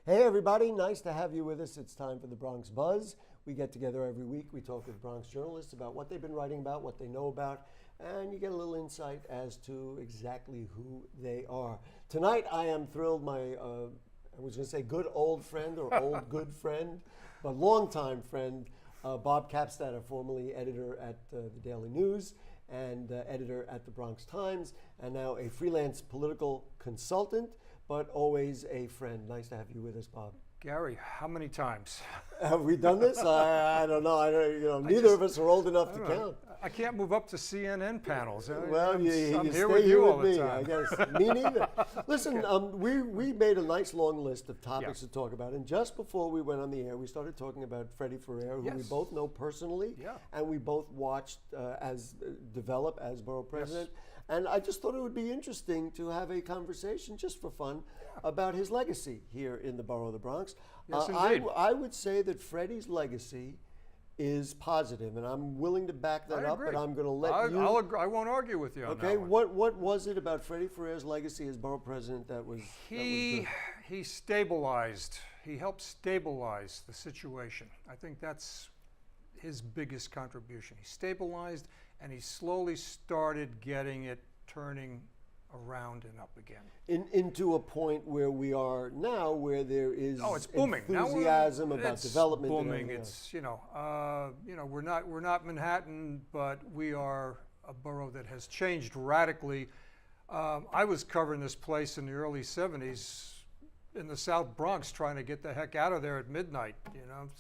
Hey everybody, nice to have you with us. It's time for the Bronx Buzz. We get together every week. We talk with Bronx journalists about what they've been writing about, what they know about, and you get a little insight as to exactly who they are. Tonight I am thrilled. I was going to say good old friend or old good friend, but longtime friend, Bob Capstatter, formerly editor at the Daily News and editor at the Bronx Times, and now a freelance political consultant, but always a friend. Nice to have you with us, Bob. Gary, how many times? Have we done this? I don't know. Neither of us are old enough to count. I can't move up to CNN panels. Well, I'm you here stay with here you all with me, the time. I guess. Me neither. Listen, we made a nice long list of topics to talk about, and just before we went on the air, we started talking about Freddie Ferrer, who we both know personally, and we both watched develop as borough president. Yes. And I just thought it would be interesting to have a conversation, just for fun, about his legacy here in the borough of the Bronx. Yes, indeed. I would say that Freddie's legacy is positive, and I'm willing to back that up, but I'm going to let you... I won't argue with you on okay, that one. What was it about Freddie Ferrer's legacy as borough president that was good? He stabilized. He helped stabilize the situation. I think that's his biggest contribution. He stabilized, and he slowly started getting it turning around and up again. Into a point where we are now, where there is it's booming. Enthusiasm about development. It's booming. It's we're not Manhattan, but we are a borough that has changed radically. I was covering this place in the early '70s. In the South Bronx, trying to get the heck out of there at midnight,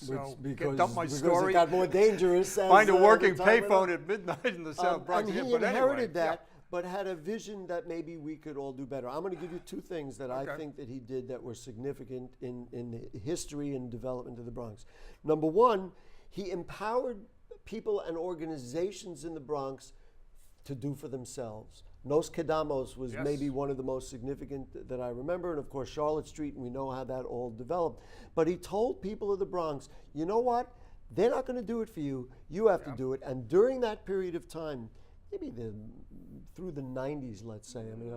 dump my story. It got more dangerous. Find a working payphone at midnight in the South Bronx. And he inherited that, but had a vision that maybe we could all do better. I'm going to give you two things that I think that he did that were significant in the history and development of the Bronx. Number one, he empowered people and organizations in the Bronx to do for themselves. Nos Quedamos was maybe one of the most significant that I remember, and of course Charlotte Street, and we know how that all developed. But he told people of the Bronx, you know what? They're not going to do it for you. You have to do it. And during that period of time, maybe through the 90s, let's say, I mean,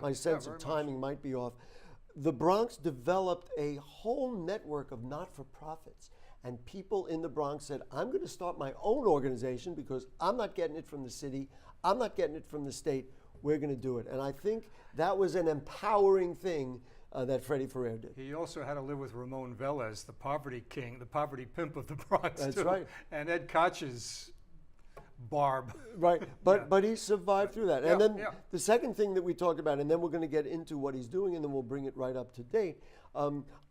my sense of timing might be off, the Bronx developed a whole network of not-for-profits. And people in the Bronx said, I'm going to start my own organization because I'm not getting it from the city. I'm not getting it from the state. We're going to do it. And I think that was an empowering thing that Freddie Ferrer did. He also had to live with Ramon Velez, the poverty king, the poverty pimp of the Bronx. That's too. right. And Ed Koch's Barb. Right, but he survived through that. And then the second thing that we talked about, and then we're going to get into what he's doing, and then we'll bring it right up to date.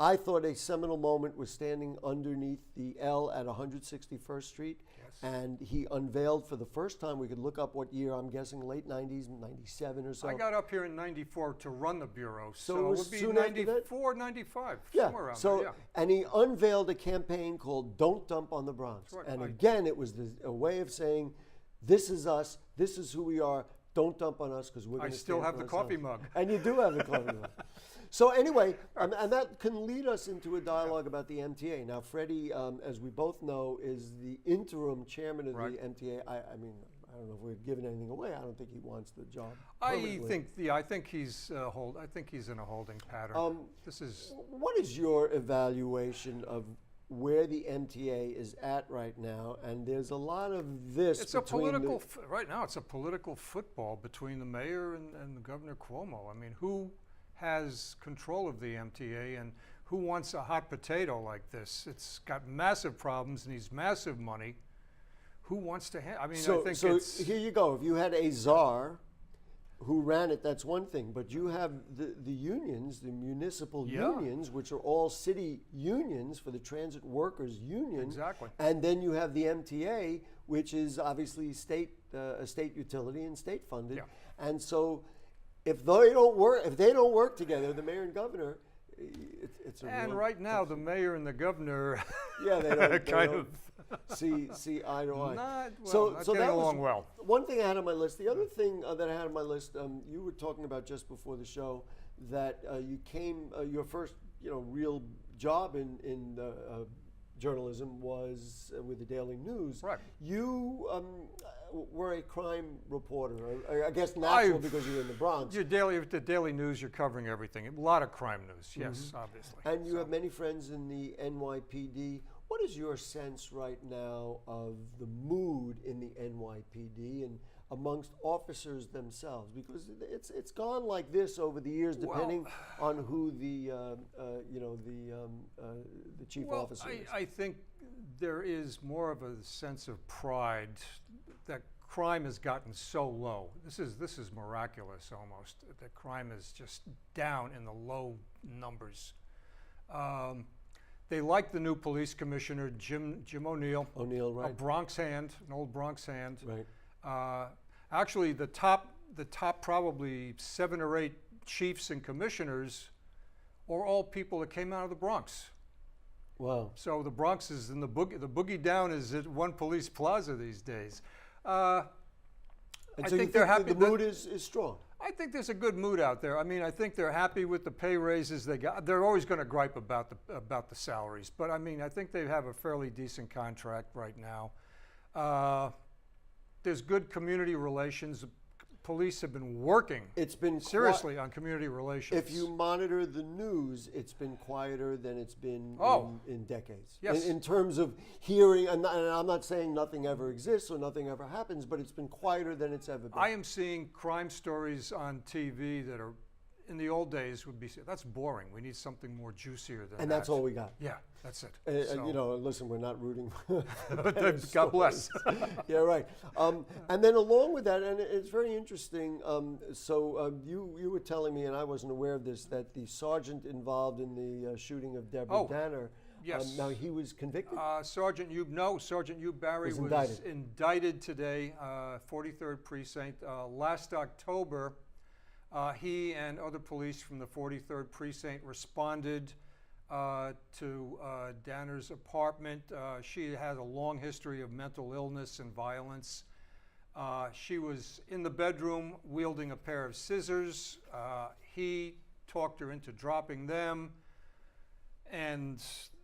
I thought a seminal moment was standing underneath the L at 161st Street, and he unveiled for the first time, we could look up what year, I'm guessing late 90s, 97 or so. I got up here in 94 to run the bureau, so it would be 94, 95, somewhere around there. And he unveiled a campaign called Don't Dump on the Bronx. Right. And again, it was a way of saying, this is us, this is who we are, don't dump on us because we're going to still have the coffee mug. And you do have the coffee mug. So anyway, and that can lead us into a dialogue about the MTA. Now, Freddie, as we both know, is the interim chairman of the MTA. I mean, I don't know if we're giving anything away. I don't think he wants the job permanently. I think he's in a holding pattern. What is your evaluation of where the MTA is at right now? And there's a lot of this. It's right now. It's a political football between the mayor and Governor Cuomo. I mean, who has control of the MTA, and who wants a hot potato like this? It's got massive problems, needs massive money. Who wants to I think it's... here you go. If you had a czar who ran it, that's one thing. But you have the unions, the municipal unions, which are all city unions for the transit workers union. Exactly. And then you have the MTA, which is obviously a state utility and state funded. Yeah. And so if they don't work together, the mayor and governor, it's a and right now the mayor and the governor they don't see eye to eye. Not getting that along well. One thing I had on my list. The other thing that I had on my list, you were talking about just before the show that you came your first real job in journalism was with the Daily News. Right. You were a crime reporter. I guess natural because you're in the Bronx. The Daily News, you're covering everything. A lot of crime news, yes, obviously. And you have many friends in the NYPD. What is your sense right now of the mood in the NYPD and amongst officers themselves? Because it's gone like this over the years, depending on who the chief officer is. I think there is more of a sense of pride that crime has gotten so low. This is miraculous almost. That crime is just down in the low numbers. They like the new police commissioner, Jim O'Neill. O'Neill, right? A Bronx hand, an old Bronx hand. Right. Actually, the top probably 7 or 8 chiefs and commissioners are all people that came out of the Bronx. Wow. So the Bronx is in the boogie down is at One Police Plaza these days. And I so think they're happy. The mood is strong. I think there's a good mood out there. I mean, I think they're happy with the pay raises they got. They're always going to gripe about the salaries, but I mean, I think they have a fairly decent contract right now. There's good community relations. Police have been working. It's been seriously on community relations. If you monitor the news, it's been quieter than it's been in decades. Yes. In terms of hearing, and I'm not saying nothing ever exists or nothing ever happens, but it's been quieter than it's ever been. I am seeing crime stories on TV that are, in the old days, would be, that's boring. We need something more juicier than that. And that's all we got. Yeah, that's it. And you know, listen, we're not rooting. God bless. Yeah, right. And then along with that, and it's very interesting. You were telling me, and I wasn't aware of this, that the sergeant involved in the shooting of Deborah Danner. Yes. Now he was convicted. Sergeant Hugh Barry was indicted today, 43rd precinct. Last October, he and other police from the 43rd precinct responded to Danner's apartment. She had a long history of mental illness and violence. She was in the bedroom wielding a pair of scissors. He talked her into dropping them, and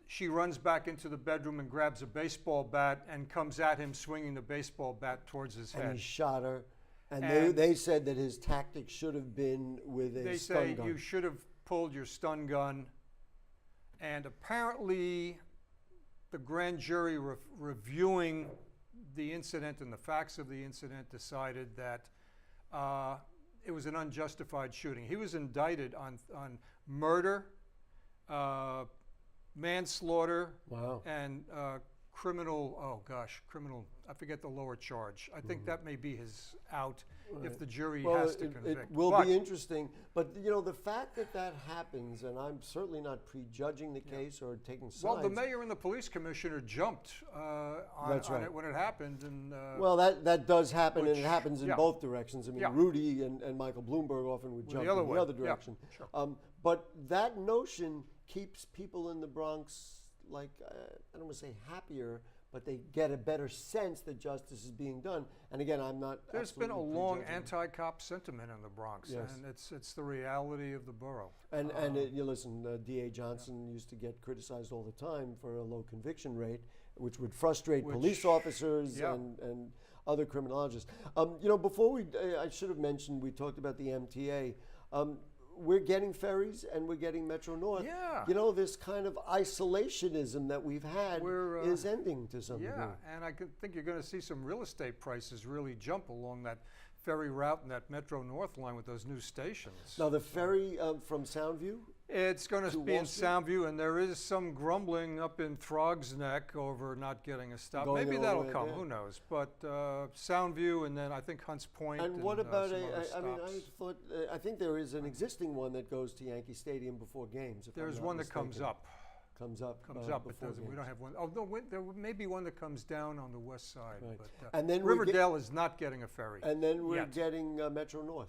she runs back into the bedroom and grabs a baseball bat and comes at him swinging the baseball bat towards his head. And he shot her. And they said that his tactic should have been with a stun gun. They say you should have pulled your stun gun. And apparently, the grand jury reviewing the incident and the facts of the incident decided that it was an unjustified shooting. He was indicted on murder, manslaughter, and criminal, I forget the lower charge. I think that may be his out if the jury has to convict. It will be interesting, but you know, the fact that happens, and I'm certainly not prejudging the case or taking sides. Well, the mayor and the police commissioner jumped on it when it happened. And, well, that does happen, and it happens in both directions. I mean, Yeah. Rudy and Michael Bloomberg often would jump in the other direction. Yeah, sure. But that notion keeps people in the Bronx, like, I don't want to say happier, but they get a better sense that justice is being done. And again, I'm not. There's been a long anti-cop sentiment in the Bronx, and it's the reality of the borough. And you listen, D.A. Johnson used to get criticized all the time for a low conviction rate, which would frustrate police officers and other criminologists. You know, before I should have mentioned, we talked about the MTA. We're getting ferries and we're getting Metro North. Yeah. You know, this kind of isolationism that we've had is ending to some degree. Yeah, and I think you're going to see some real estate prices really jump along that ferry route and that Metro North line with those new stations. Now, the ferry from Soundview? It's going to be in Soundview, and there is some grumbling up in Throg's Neck over not getting a stop. Maybe that'll come, who knows? But Soundview, and then I think Hunts Point. And what about I think there is an existing one that goes to Yankee Stadium before games. There's one that comes up. Comes up, but we don't have one. Oh, no, there may be one that comes down on the west side. Right. But, and then Riverdale is not getting a ferry. And then we're getting Metro North.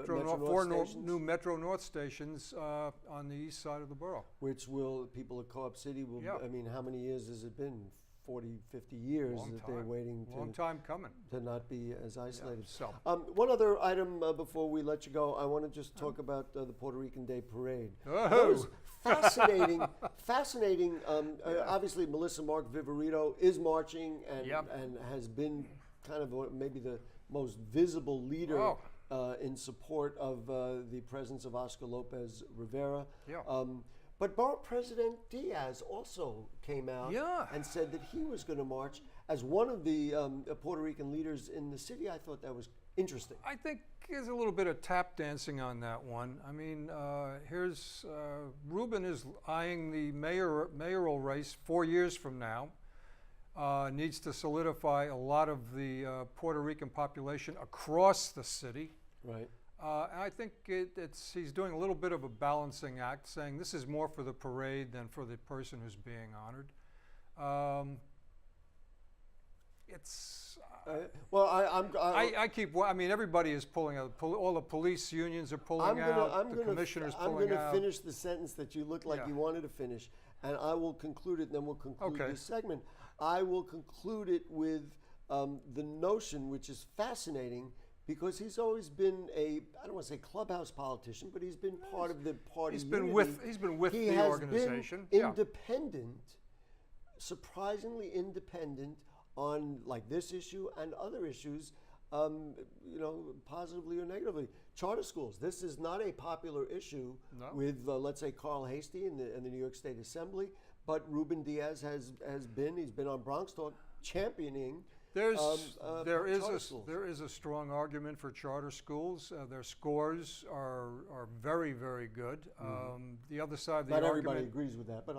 Four new Metro North stations on the east side of the borough. Which people at Co-op City will, I mean, how many years has it been? 40, 50 years Long that they're time. waiting Long time coming. to not be as isolated. So, One other item before we let you go, I want to just talk about the Puerto Rican Day Parade. Oh. That was fascinating, fascinating. Obviously, Melissa Mark Viverito is marching and has been kind of maybe the most visible leader in support of the presence of Oscar Lopez Rivera. Yeah. But Borough President Diaz also came out and said that he was going to march as one of the Puerto Rican leaders in the city. I thought that was interesting. I think there's a little bit of tap dancing on that one. I mean, here's Ruben is eyeing the mayoral race 4 years from now. Needs to solidify a lot of the Puerto Rican population across the city. Right. I think he's doing a little bit of a balancing act, saying this is more for the parade than for the person who's being honored. I mean, everybody is pulling out. All the police unions are pulling out. The commissioners pulling out. I'm going to finish the sentence that you looked like you wanted to finish, and I will conclude it, and then we'll conclude this segment. I will conclude it with the notion, which is fascinating, because he's always been I don't want to say clubhouse politician, but he's been part of the party. He's been with the organization. Been independent, surprisingly independent on like this issue and other issues, positively or negatively. Charter schools. This is not a popular issue with, let's say, Carl Hastie in the New York State Assembly, but Ruben Diaz has been. He's been on Bronx Talk championing. There is a strong argument for charter schools. Their scores are very, very good. The other side of the argument. Not everybody agrees with that, but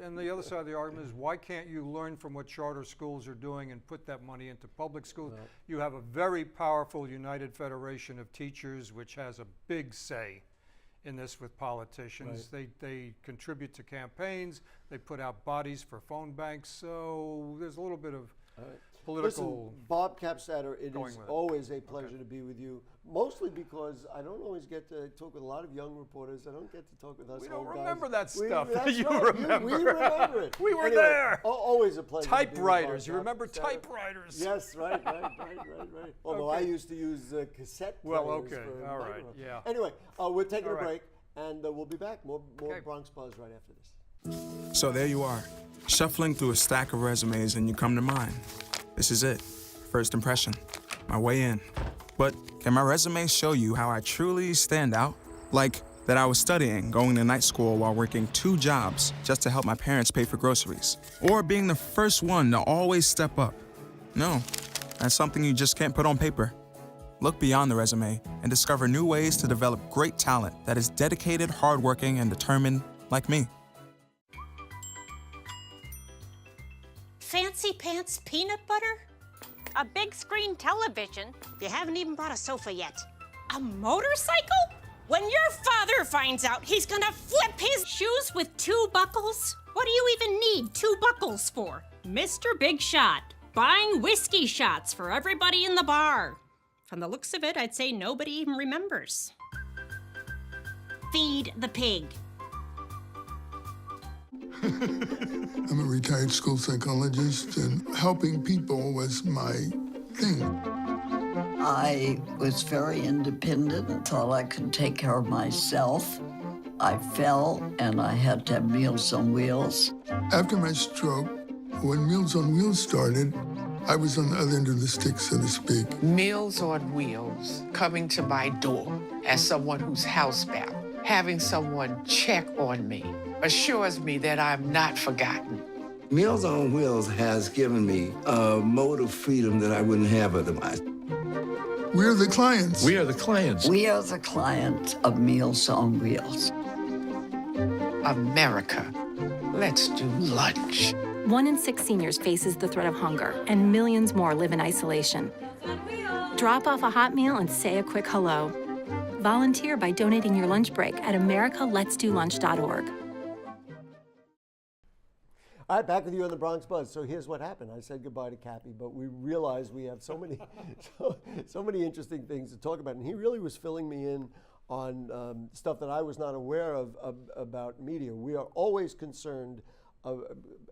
and the other side of the argument is, why can't you learn from what charter schools are doing and put that money into public schools? Right. You have a very powerful United Federation of Teachers, which has a big say in this with politicians. Right. They contribute to campaigns. They put out bodies for phone banks. So there's a little bit of political. Listen, Bob Capsatter, it is always a pleasure to be with you. Mostly because I don't always get to talk with a lot of young reporters. I don't get to talk with us. We don't old remember guys. that stuff. We remember it. We were there. Always a pleasure. Typewriters. You remember typewriters? Yes, right. Although I used to use cassette players. Well, okay, all right, yeah. Anyway, we're taking a break, and we'll be back. More Bronx Buzz right after this. So there you are, shuffling through a stack of resumes, and you come to mine. This is it. First impression. My way in. But can my resume show you how I truly stand out? Like that I was studying, going to night school while working 2 jobs just to help my parents pay for groceries. Or being the first one to always step up. No, that's something you just can't put on paper. Look beyond the resume and discover new ways to develop great talent that is dedicated, hardworking, and determined like me. Fancy pants peanut butter? A big screen television. You haven't even bought a sofa yet. A motorcycle? When your father finds out, he's gonna flip his shoes with 2 buckles? What do you even need 2 buckles for? Mr. Big Shot, buying whiskey shots for everybody in the bar. From the looks of it, I'd say nobody even remembers. Feed the pig. I'm a retired school psychologist, and helping people was my thing. I was very independent and thought I could take care of myself. I fell, and I had to have Meals on Wheels. After my stroke, when Meals on Wheels started, I was on the other end of the stick, so to speak. Meals on Wheels, coming to my door as someone who's housebound, having someone check on me, assures me that I'm not forgotten. Meals on Wheels has given me a mode of freedom that I wouldn't have otherwise. We're the clients. We are the clients. We are the clients of Meals on Wheels. America, let's do lunch. 1 in 6 seniors faces the threat of hunger, and millions more live in isolation. Drop off a hot meal and say a quick hello. Volunteer by donating your lunch break at americaletsdolunch.org. All right, back with you on the Bronx Buzz. So here's what happened. I said goodbye to Cappy, but we realized we have so many interesting things to talk about. And he really was filling me in on stuff that I was not aware of about media. We are always concerned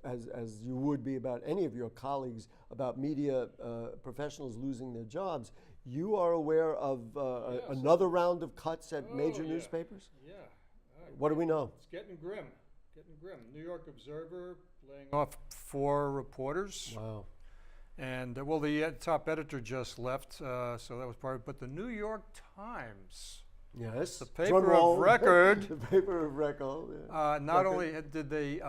as you would be about any of your colleagues about media professionals losing their jobs, you are aware of another round of cuts at major newspapers? Yeah. What do we know? It's getting grim. New York Observer laying off 4 reporters. Wow. And well, the top editor just left, so that was part of it. But the New York Times, yes, the paper of record, the paper of record. Yeah. not only did they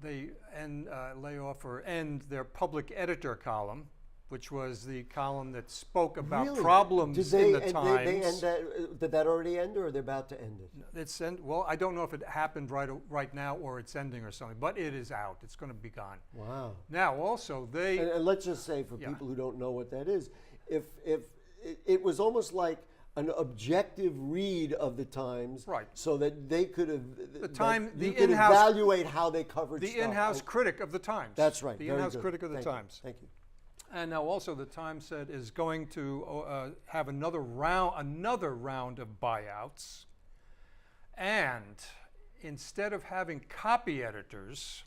lay off or end their public editor column, which was the column that spoke about Really? problems in the Times. They end that, did that already end, or are they about to end it? It's well, I don't know if it happened right now or it's ending or something, but it is out. It's going to be gone. Wow. Now, also they and let's just say for people who don't know what that is, if it was almost like an objective read of the Times, right? So that they could have you could in-house evaluate how they covered the stuff. in-house critic of the Times. That's right. The Very in-house good. critic of the Thank Times. You. Thank you. And now also the Times said is going to have another round of buyouts, and instead of having copy editors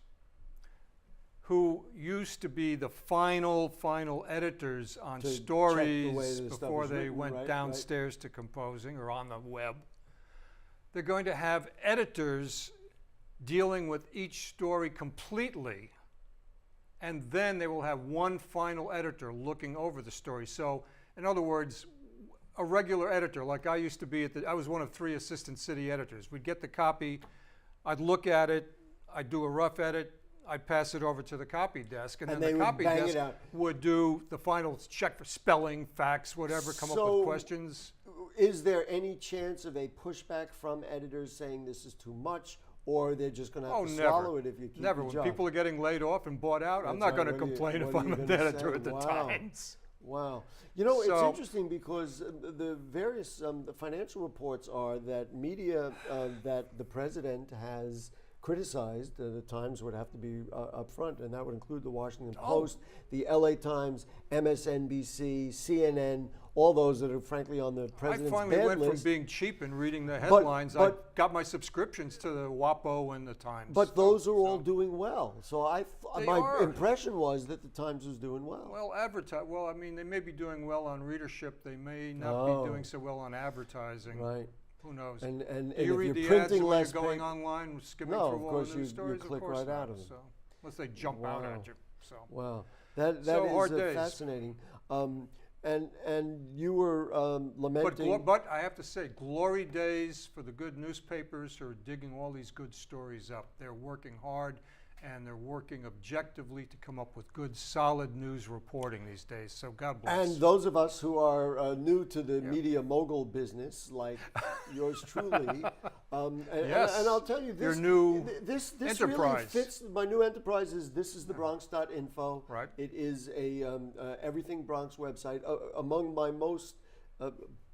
who used to be the final editors on To stories check the before they went downstairs to composing or on the web, they're going to have editors dealing with each story completely, and then they will have one final editor looking over the story. So, in other words, a regular editor, like I used to be I was one of 3 assistant city editors. We'd get the copy, I'd look at it, I'd do a rough edit, I'd pass it over to the copy desk, and then the copy desk would do the final check for spelling, facts, whatever, come up with questions. Is there any chance of a pushback from editors saying this is too much, or they're just going to have to swallow it if you keep Never. the When job? people are getting laid off and bought out, I'm not going to complain if I'm an editor at the Times. Wow. You know, it's interesting because the various the financial reports are that media that the president has criticized, the Times would have to be up front, and that would include the Washington Post, the LA Times, MSNBC, CNN, all those that are frankly on the president's bad list. I finally went from being cheap and reading the headlines. I got my subscriptions to the WAPO and the Times. But those are all doing well. So my impression was that the Times was doing well. Well, I mean, they may be doing well on readership. They may not be doing so well on advertising. Right. Who knows? And do you read the ads when you're going online, skimming through all the news stories? You click of course right not. out of them. So, unless they jump out at you. So. Wow. That is fascinating. And you were lamenting. But I have to say, glory days for the good newspapers who are digging all these good stories up. They're working hard, and they're working objectively to come up with good, solid news reporting these days. So God bless. And those of us who are new to the media mogul business, like yours truly, and I'll tell you this, your new this enterprise. Really fits. My new enterprise is thisisthebronx.info. Right. It is a everything Bronx website. Among my most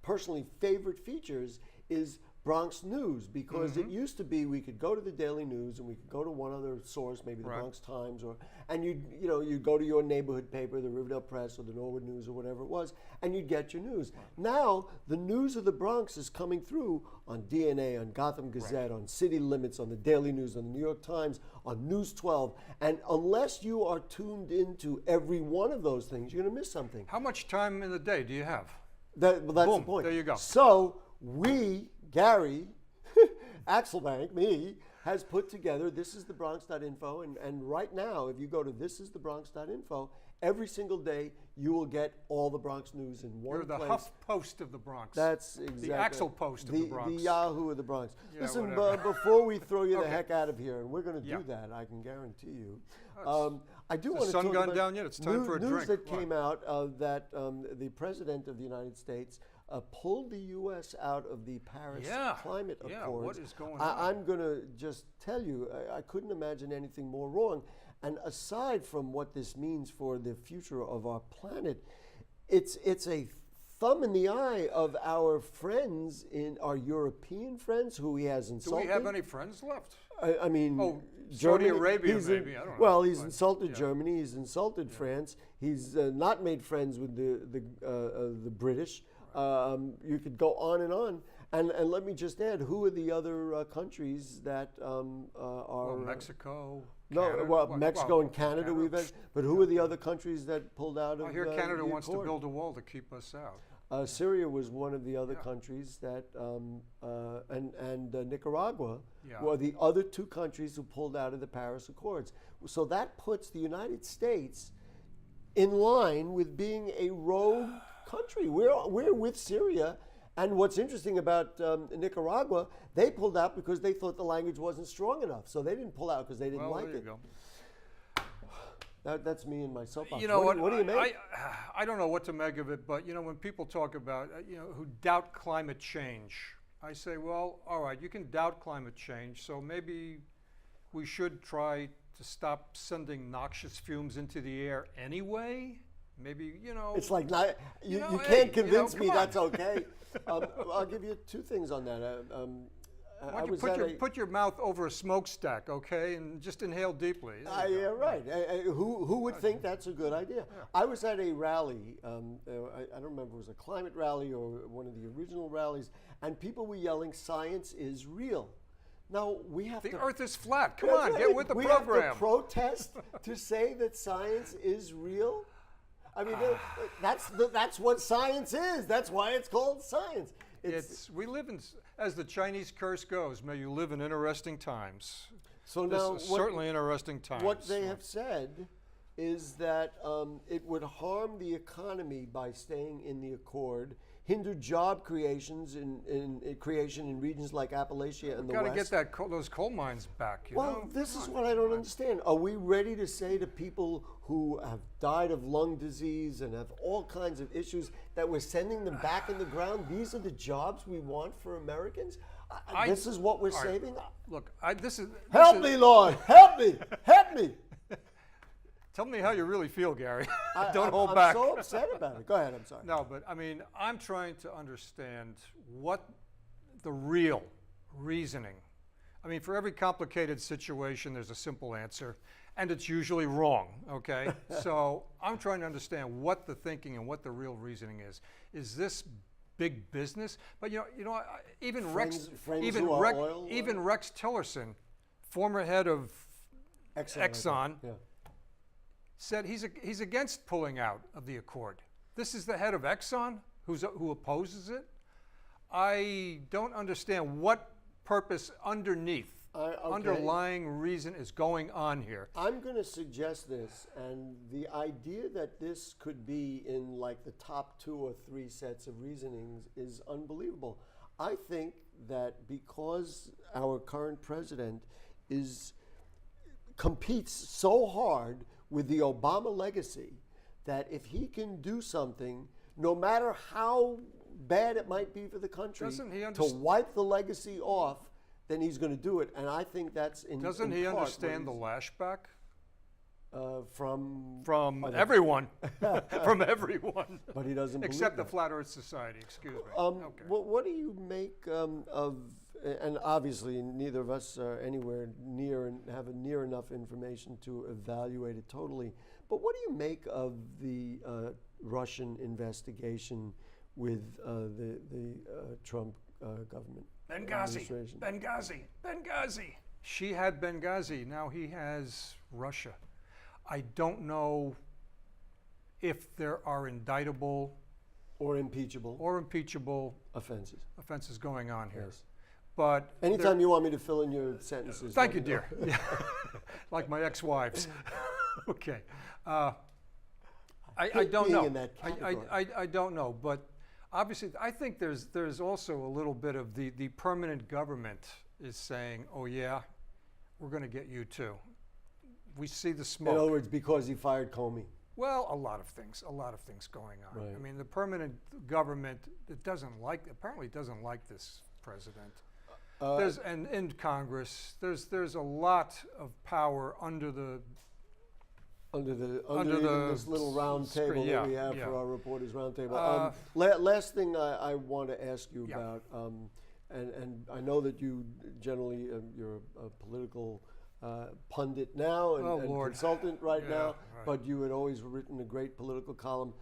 personally favorite features is Bronx News, because it used to be we could go to the Daily News and we could go to one other source, maybe the Bronx Times, and you'd go to your neighborhood paper, the Riverdale Press or the Norwood News or whatever it was, and you'd get your news. Now the news of the Bronx is coming through on DNA, on Gotham Gazette, on City Limits, on the Daily News, on the New York Times, on News 12, and unless you are tuned into every one of those things, you're going to miss something. How much time in the day do you have? That's Boom, the point. There you go. So Gary Axelbank, has put together thisisthebronx.info, and right now, if you go to thisisthebronx.info, every single day you will get all the Bronx news in one place. You're the Huff Post of the Bronx. That's exactly the Axel Post of the Bronx. The Yahoo of the Bronx. Yeah, listen, before we throw you the heck out of here, and we're going to do Yeah. that, I can guarantee you. I do want to Has the talk sun gone about down yet? It's time for a news drink. that came out that the President of the United States pulled the U.S. out of the Paris Climate Accords. What is going on? I'm going to just tell you, I couldn't imagine anything more wrong. And aside from what this means for the future of our planet, it's a thumb in the eye of our friends, our European friends who he has insulted. Do we have any friends left? I mean, Saudi Germany, Arabia, maybe. I don't know. Well, he's insulted Germany. He's insulted France. He's not made friends with the British. You could go on and on. And let me just add, who are the other countries that are... Mexico. No, Canada? well, What- Mexico and Canada we've had, but who are the other countries that pulled out of I hear Canada the wants to accord? build a wall to keep us out. Syria was one of the other countries that, and Nicaragua Yeah. were the other two countries who pulled out of the Paris Accords. So that puts the United States in line with being a rogue country. We're with Syria. And what's interesting about Nicaragua, they pulled out because they thought the language wasn't strong enough. So they didn't pull out because they didn't Well, like there you it. go. That's me and my soapbox. You know what? What do you make? I don't know what to make of it, but you know, when people talk about who doubt climate change, I say, well, all right, you can doubt climate change, so maybe we should try to stop sending noxious fumes into the air anyway. Maybe It's like not, you hey, can't convince me come on. that's okay. I'll give you two things on that. Why don't you put your mouth over a smokestack, okay, and just inhale deeply. Yeah, right. Who would think that's a good idea? Yeah. I was at a rally. I don't remember if it was a climate rally or one of the original rallies, and people were yelling, "Science is real." Now we have The to. Earth is flat. Come That's on, right. get with the we program. have to protest to say that science is real. I mean, that's what science is. That's why it's called science. We live in, as the Chinese curse goes, may you live in interesting times. So This now, is certainly interesting times. What they have said is that it would harm the economy by staying in the accord, hinder job creations in creation in regions like Appalachia and the Got to West. get those coal mines back. Well, this is what I don't understand. Are we ready to say to people who have died of lung disease and have all kinds of issues that we're sending them back in the ground? These are the jobs we want for Americans? This is what we're saving? Look, Help me, Lord! Help me! Help me! Tell me how you really feel, Gary. Don't hold back. I'm so upset about it. Go ahead, I'm sorry. No, but I mean, I'm trying to understand what the real reasoning. I mean, for every complicated situation, there's a simple answer, and it's usually wrong, okay? So I'm trying to understand what the thinking and what the real reasoning is. Is this big business? But even Rex Tillerson, former head of Exxon, said he's against pulling out of the accord. This is the head of Exxon who opposes it. I don't understand what purpose underlying reason is going on here. I'm going to suggest this, and the idea that this could be in like the top 2 or 3 sets of reasonings is unbelievable. I think that because our current president competes so hard with the Obama legacy that if he can do something, no matter how bad it might be for the country, to wipe the legacy off, then he's going to do it. And I think that's in Doesn't he understand the lashback? From everyone. From everyone. But he doesn't except the believe that. Flat Earth Society, excuse me. Okay. What do you make of, and obviously neither of us are anywhere near and have near enough information to evaluate it totally, but what do you make of the Russian investigation with the Trump government? Benghazi. She had Benghazi, now he has Russia. I don't know if there are indictable or impeachable offenses going on here. Yes. But anytime you want me to fill in your sentences. Thank you, dear. Yeah. Like my ex-wives. Okay. I don't know. In that I don't know, but obviously I think there's also a little bit of the permanent government is saying, oh yeah, we're going to get you too. We see the smoke. In other words, because he fired Comey. Well, a lot of things going on. Right. I mean, the permanent government apparently doesn't like this president. And in Congress, there's a lot of power under this little round table that we have for our reporters round table. Last thing I want to ask you about, and I know that you generally you're a political pundit now and consultant right now, but you had always written a great political column.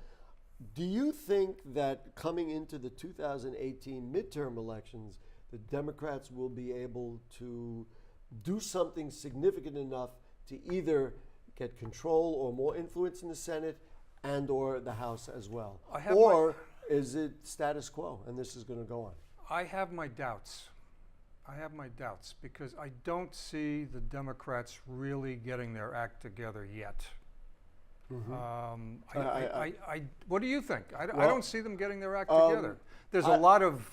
Do you think that coming into the 2018 midterm elections, the Democrats will be able to do something significant enough to either get control or more influence in the Senate and or the House as well? Or is it status quo and this is going to go on? I have my doubts. I have my doubts because I don't see the Democrats really getting their act together yet. What do you think? I don't see them getting their act together. There's a lot of,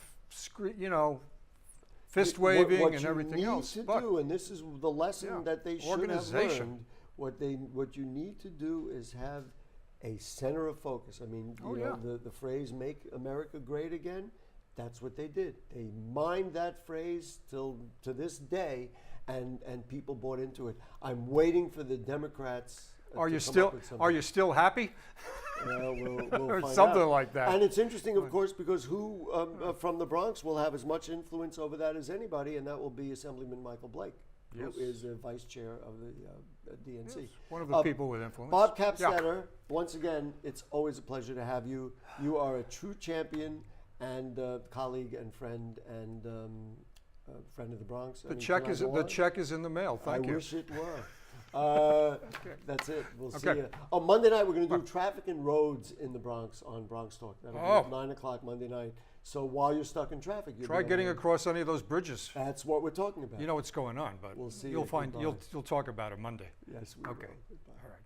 fist waving and everything else. What you need to do, and this is the lesson that they should have learned, what you need to do is have a center of focus. I mean, the phrase "Make America Great Again," that's what they did. They mined that phrase to this day, and people bought into it. I'm waiting for the Democrats. Are you still happy? We'll or find something out. like that. And it's interesting, of course, because who from the Bronx will have as much influence over that as anybody, and that will be Assemblyman Michael Blake, who is the vice chair of the DNC. Yes, one of the people with influence. Bob Capstetter, once again, it's always a pleasure to have you. You are a true champion and colleague and friend and friend of the Bronx. The check is in the mail. Thank you. I wish it were. That's it. We'll see you. On Monday night, we're going to do traffic and roads in the Bronx on Bronx Talk. That'll be at 9 o'clock Monday night. So while you're stuck in traffic, try getting across any of those bridges. That's what we're talking about. You know what's going on, but we'll see. You'll find. You'll talk about it Monday. Yes. We will. All right.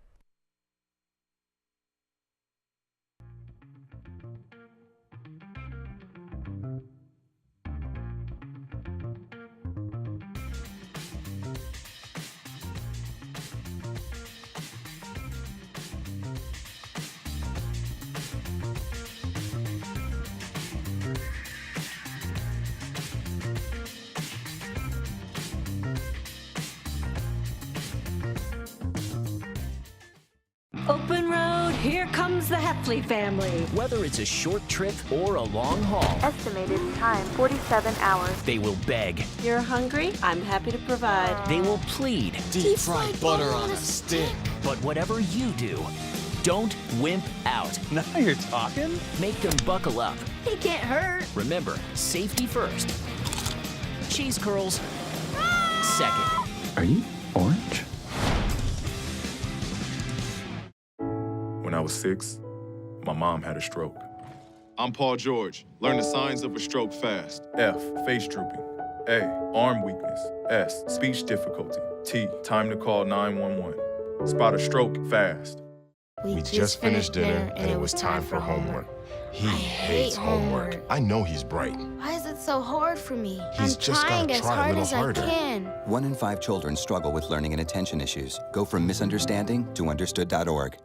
Open road, here comes the Heffley family. Whether it's a short trip or a long haul. Estimated time, 47 hours. They will beg. You're hungry? I'm happy to provide. They will plead. Deep fried butter on a stick. But whatever you do, don't wimp out. Now you're talking. Make them buckle up. He can't hurt. Remember, safety first. Cheese curls second. Are you orange? When I was 6, my mom had a stroke. I'm Paul George. Learn the signs of a stroke fast. F, face drooping. A, arm weakness. S, speech difficulty. T, time to call 911. Spot a stroke fast. We just finished dinner and it was time for homework. He hates homework. I know he's bright. Why is it so hard for me? He's just gotta try a little harder. 1 in 5 children struggle with learning and attention issues. Go from misunderstanding to understood.org.